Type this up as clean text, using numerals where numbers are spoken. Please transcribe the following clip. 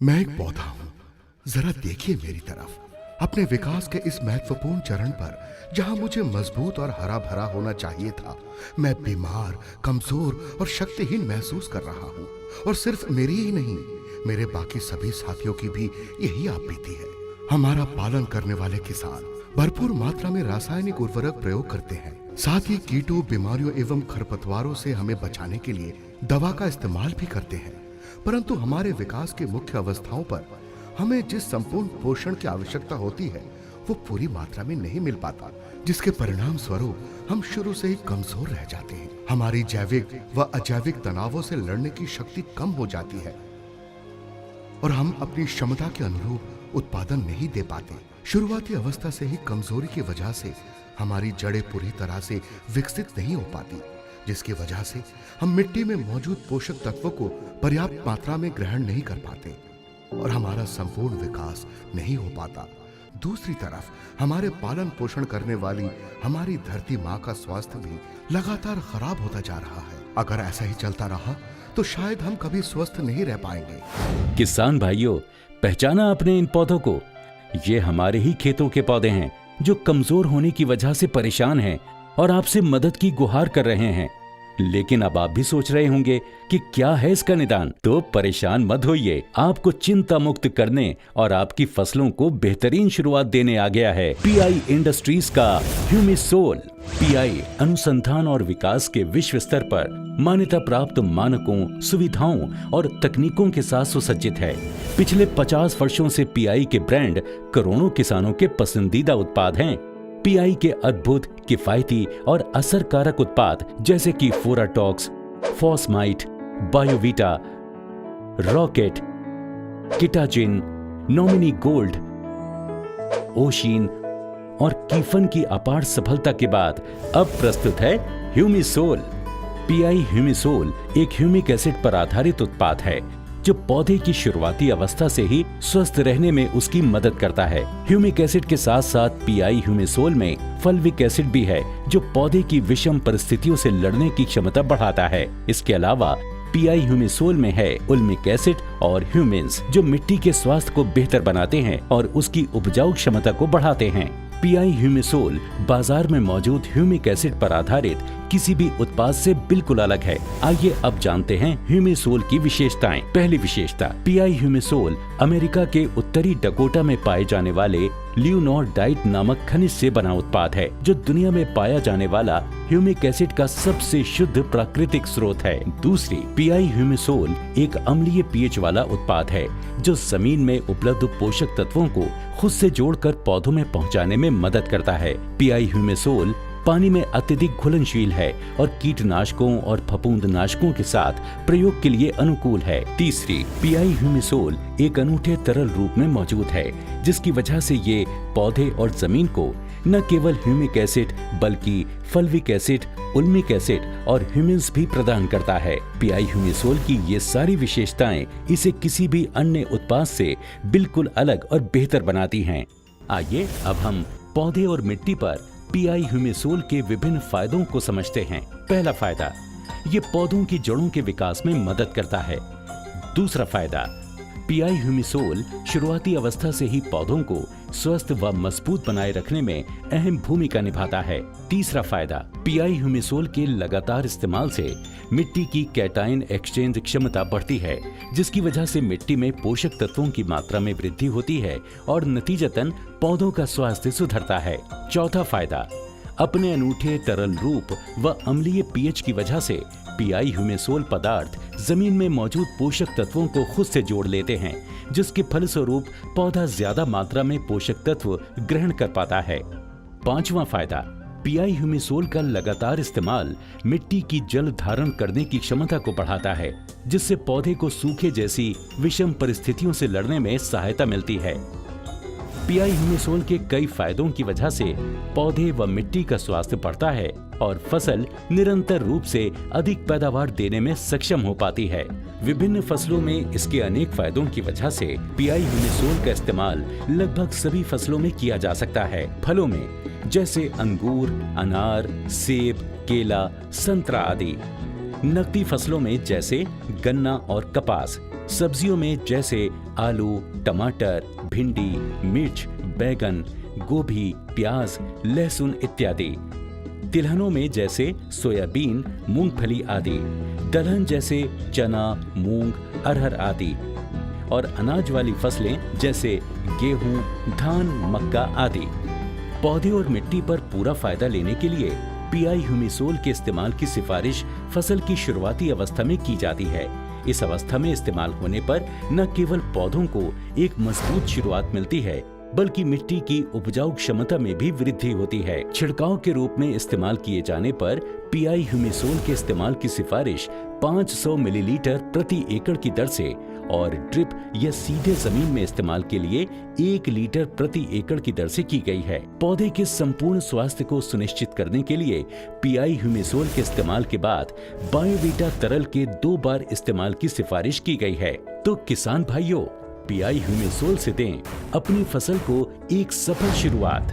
मैं एक पौधा हूं, जरा देखिए मेरी तरफ। अपने विकास के इस महत्वपूर्ण चरण पर जहां मुझे मजबूत और हरा भरा होना चाहिए था, मैं बीमार, कमजोर और शक्तिहीन महसूस कर रहा हूं। और सिर्फ मेरी ही नहीं, मेरे बाकी सभी साथियों की भी यही आप बीती है। हमारा पालन करने वाले किसान भरपूर मात्रा में रासायनिक उर्वरक प्रयोग करते हैं, साथ ही कीटों, बीमारियों एवं खरपतवारों से हमें बचाने के लिए दवा का इस्तेमाल भी करते हैं। परंतु हमारे विकास की मुख्य अवस्थाओं पर हमें जिस संपूर्ण पोषण की आवश्यकता होती है, वो पूरी मात्रा में नहीं मिल पाता, जिसके परिणाम स्वरूप हम शुरू से ही कमजोर रह जाते हैं। हमारी जैविक व अजैविक तनावों से लड़ने की शक्ति कम हो जाती है और हम अपनी क्षमता के अनुरूप उत्पादन नहीं दे पाते। शुरुआती अवस्था से ही कमजोरी की वजह से हमारी जड़ें पूरी तरह से विकसित नहीं हो पाती, जिसकी वजह से हम मिट्टी में मौजूद पोषक तत्वों को पर्याप्त मात्रा में ग्रहण नहीं कर पाते और हमारा संपूर्ण विकास नहीं हो पाता। दूसरी तरफ हमारे पालन पोषण करने वाली हमारी धरती माँ का स्वास्थ्य भी लगातार खराब होता जा रहा है। अगर ऐसा ही चलता रहा तो शायद हम कभी स्वस्थ नहीं रह पाएंगे। किसान भाइयों, पहचाना अपने इन पौधों को? ये हमारे ही खेतों के पौधे हैं जो कमजोर होने की वजह से परेशान हैं और आपसे मदद की गुहार कर रहे हैं। लेकिन अब आप भी सोच रहे होंगे कि क्या है इसका निदान? तो परेशान मत होइए, आपको चिंता मुक्त करने और आपकी फसलों को बेहतरीन शुरुआत देने आ गया है पीआई इंडस्ट्रीज का ह्यूमिसोल। पीआई अनुसंधान और विकास के विश्व स्तर पर मान्यता प्राप्त मानकों, सुविधाओं और तकनीकों के साथ सुसज्जित है। पिछले 50 वर्षों से पीआई के ब्रांड करोड़ों किसानों के पसंदीदा उत्पाद हैं। पीआई के अद्भुत, किफायती और असरकारक उत्पाद जैसे कि Phoratox, Fosmite, Biovita, Rocket, Kitazin, Nominee Gold, Osheen और कीफन की अपार सफलता के बाद अब प्रस्तुत है ह्यूमिसोल। पीआई ह्यूमिसोल एक ह्यूमिक एसिड पर आधारित उत्पाद है जो पौधे की शुरुआती अवस्था से ही स्वस्थ रहने में उसकी मदद करता है। ह्यूमिक एसिड के साथ साथ पीआई ह्यूमिसोल में फल्विक एसिड भी है जो पौधे की विषम परिस्थितियों से लड़ने की क्षमता बढ़ाता है। इसके अलावा पीआई ह्यूमिसोल में है उल्मिक एसिड और ह्यूमिन्स जो मिट्टी के स्वास्थ्य को बेहतर बनाते हैं और उसकी उपजाऊ क्षमता को बढ़ाते हैं। पीआई ह्यूमिसोल बाजार में मौजूद ह्यूमिक एसिड पर आधारित किसी भी उत्पाद से बिल्कुल अलग है। आइए अब जानते हैं ह्यूमिसोल की विशेषताएं। पहली विशेषता, पीआई ह्यूमिसोल अमेरिका के उत्तरी डकोटा में पाए जाने वाले लियोनोर्डाइट नामक खनिज से बना उत्पाद है जो दुनिया में पाया जाने वाला ह्यूमिक एसिड का सबसे शुद्ध प्राकृतिक स्रोत है। दूसरी, पीआई ह्यूमिसोल एक अम्लीय पीएच वाला उत्पाद है जो जमीन में उपलब्ध पोषक तत्वों को खुद से जोड़कर पौधों में पहुंचाने में मदद करता है। पीआई ह्यूमिसोल पानी में अत्यधिक घुलनशील है और कीटनाशकों और फफूंदनाशकों के साथ प्रयोग के लिए अनुकूल है। तीसरी, पीआई ह्यूमिसोल एक अनूठे तरल रूप में मौजूद है जिसकी वजह से ये पौधे और जमीन को न केवल ह्यूमिक एसिड बल्कि फल्विक एसिड, उल्मिक एसिड और ह्यूमिन्स भी प्रदान करता है। पीआई ह्यूमिसोल की ये सारी विशेषताएं इसे किसी भी अन्य उत्पाद से बिल्कुल अलग और बेहतर बनाती हैं। आइए अब हम पौधे और मिट्टी पर पीआई ह्यूमिसोल के विभिन्न फायदों को समझते हैं। पहला फायदा, ये पौधों की जड़ों के विकास में मदद करता है। दूसरा फायदा, पीआई ह्यूमिसोल शुरुआती अवस्था से ही पौधों को स्वस्थ व मजबूत बनाए रखने में अहम भूमिका निभाता है। तीसरा फायदा, पीआई ह्यूमिसोल के लगातार इस्तेमाल से मिट्टी की कैटायन एक्सचेंज क्षमता बढ़ती है जिसकी वजह से मिट्टी में पोषक तत्वों की मात्रा में वृद्धि होती है और नतीजतन पौधों का स्वास्थ्य सुधरता है। चौथा फायदा, अपने अनूठे तरल रूप व अम्लीय पीएच की वजह से पीआई ह्यूमिसोल पदार्थ जमीन में मौजूद पोषक तत्वों को खुद से जोड़ लेते हैं जिसके फलस्वरूप पौधा ज्यादा मात्रा में पोषक तत्व ग्रहण कर पाता है। पांचवा फायदा, पीआई ह्यूमिसोल का लगातार इस्तेमाल मिट्टी की जल धारण करने की क्षमता को बढ़ाता है जिससे पौधे को सूखे जैसी विषम परिस्थितियों से लड़ने में सहायता मिलती है। पीआई ह्यूमिसोल के कई फायदों की वजह से पौधे व मिट्टी का स्वास्थ्य बढ़ता है और फसल निरंतर रूप से अधिक पैदावार देने में सक्षम हो पाती है। विभिन्न फसलों में इसके अनेक फायदों की वजह से पीआई ह्यूमिसोल का इस्तेमाल लगभग सभी फसलों में किया जा सकता है। फलों में जैसे अंगूर, अनार, सेब, केला, संतरा आदि। नकदी फसलों में जैसे गन्ना और कपास, सब्जियों में जैसे आलू, टमाटर, भिंडी, मिर्च, बैगन, गोभी, प्याज, लहसुन इत्यादि। तिलहनों में जैसे सोयाबीन, मूंगफली आदि। दलहन जैसे चना, मूंग, अरहर आदि। और अनाज वाली फसलें जैसे गेहूं, धान, मक्का आदि। पौधे और मिट्टी पर पूरा फायदा लेने के लिए पीआई ह्यूमिसोल के इस्तेमाल की सिफारिश फसल की शुरुआती अवस्था में की जाती है। इस अवस्था में इस्तेमाल होने पर न केवल पौधों को एक मजबूत शुरुआत मिलती है, बल्कि मिट्टी की उपजाऊ क्षमता में भी वृद्धि होती है। छिड़काव के रूप में इस्तेमाल किए जाने पर पीआई ह्यूमिसोल के इस्तेमाल की सिफारिश 500 मिलीलीटर प्रति एकड़ की दर से और ड्रिप या सीधे जमीन में इस्तेमाल के लिए 1 लीटर प्रति एकड़ की दर से की गई है। पौधे के संपूर्ण स्वास्थ्य को सुनिश्चित करने के लिए पीआई ह्यूमिसोल के इस्तेमाल के बाद बायोवीटा तरल के 2 बार इस्तेमाल की सिफारिश की गई है। तो किसान भाइयों, पीआई ह्यूमिसोल से दें अपनी फसल को एक सफल शुरुआत।